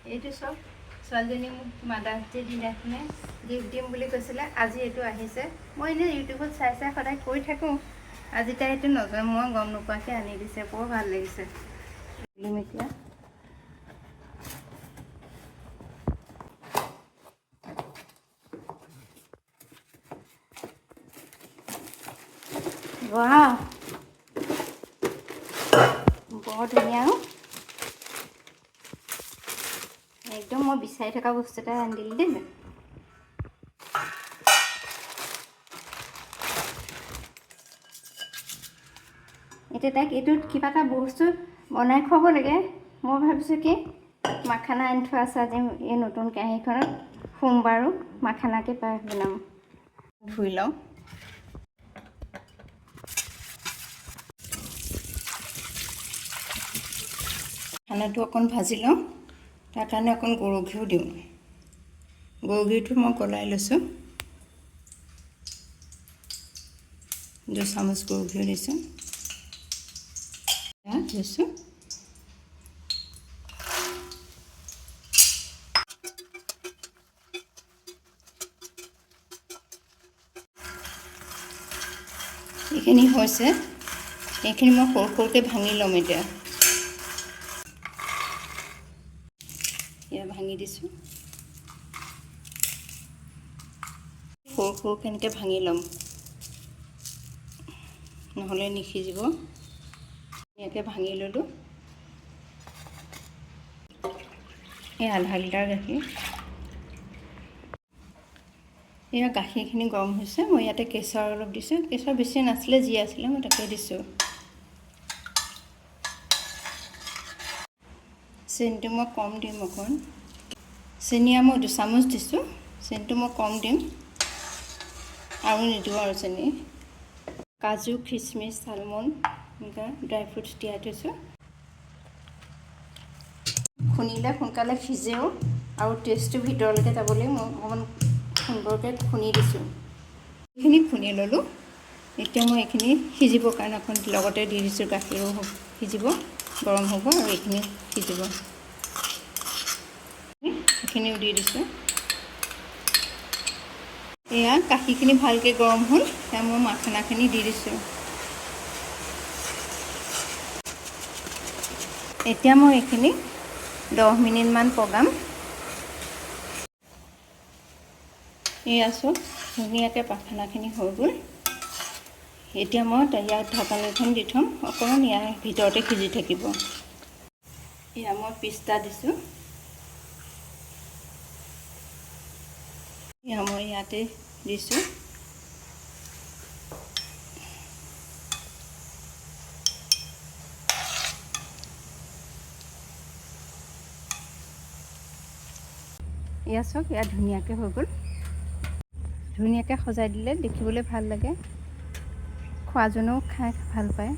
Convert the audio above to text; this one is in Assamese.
এইটো চব ছোৱালীজনী মোক মাদাৰ্ছ ডে দিনাখনে গিফ্ট দিম বুলি কৈছিলে। আজি এইটো আহিছে। মই এনেই ইউটিউবত চাই চাই সদায় কৰি থাকোঁ। আজি তাই এইটো নজনা মই গম নোপোৱাকৈ আনি দিছে। বৰ ভাল লাগিছে। এতিয়া ৱাও, বৰ ধুনীয়া। একদম মই বিচাৰি থকা বস্তু এটা আনি দিলি দেই। এতিয়া তাইক এইটোত কিবা এটা বস্তু বনাই খুৱাব লাগে। মই ভাবিছোঁ কি মাখানা আনি থোৱা আছে। আজি এই নতুন কেৰাহীখনত সোমবাৰো মাখানাকে পায়স বনাম। ধুই লওঁ। খানাটো অকণ ভাজি লওঁ। তাৰ কাৰণে অকণ গৰু ঘিউ দিওঁ। গৰু ঘিউটো মই গলাই লৈছোঁ। 2 চামুচ গৰু ঘিউ দিছোঁ। দিছোঁ। এইখিনি হৈছে। এইখিনি মই সৰু সৰুকৈ ভাঙি ল'ম। এতিয়া ভাঙি দিছোঁ। সৰু সৰুকৈ এনেকৈ ভাঙি ল'ম, নহ'লে নিসিজিব। ধুনীয়াকৈ ভাঙি ল'লোঁ। এই আধা লিটাৰ গাখীৰ। এয়া গাখীৰখিনি গৰম হৈছে। মই ইয়াতে কেশৰ অলপ দিছোঁ। কেশৰ বেছি নাছিলে, যি আছিলে মই তাকে দিছোঁ। চেনিটো মই কম দিম অকণ। চেনি মই 2 চামুচ দিছোঁ। চেনিটো মই কম দিম, আৰু নিদিওঁ আৰু চেনি। কাজু, খিচমিচ, আলমণ্ড এনেকুৱা ড্ৰাই ফ্ৰুটছ তিয়াই থৈছোঁ। খুন্দিলে সোনকালে সিজেও আৰু টেষ্টটো ভিতৰলৈকে যাবলৈ মই অকণমান সুন্দৰকৈ খুন্দি দিছোঁ। এইখিনি খুন্দি ল'লোঁ। এতিয়া মই এইখিনি সিজিবৰ কাৰণে অকণ লগতে দি দিছোঁ। গাখীৰো সিজিব, গৰম হ'ব, আৰু এইখিনি সিজিব। এইখিনিও দি দিছোঁ। এয়া গাখীৰখিনি ভালকৈ গৰম হ'ল। এতিয়া মই মাখানাখিনি দি দিছোঁ। এতিয়া মই এইখিনি 10 মিনিটমান পগাম। এয়া চব ধুনীয়াকৈ মাখানাখিনি হৈ গ'ল। এতিয়া মই ইয়াত ঢাকনিখন দি থ'ম। অকণমান ইয়াৰ ভিতৰতে সিজি থাকিব। এয়া মই পিস্তা দিছোঁ। এয়া মই ইয়াতে দিছোঁ। এয়া চাওক, ইয়াত ধুনীয়াকৈ হৈ গ'ল। ধুনীয়াকৈ সজাই দিলে দেখিবলৈ ভাল লাগে। খোৱাজনেও খাই ভাল পায়।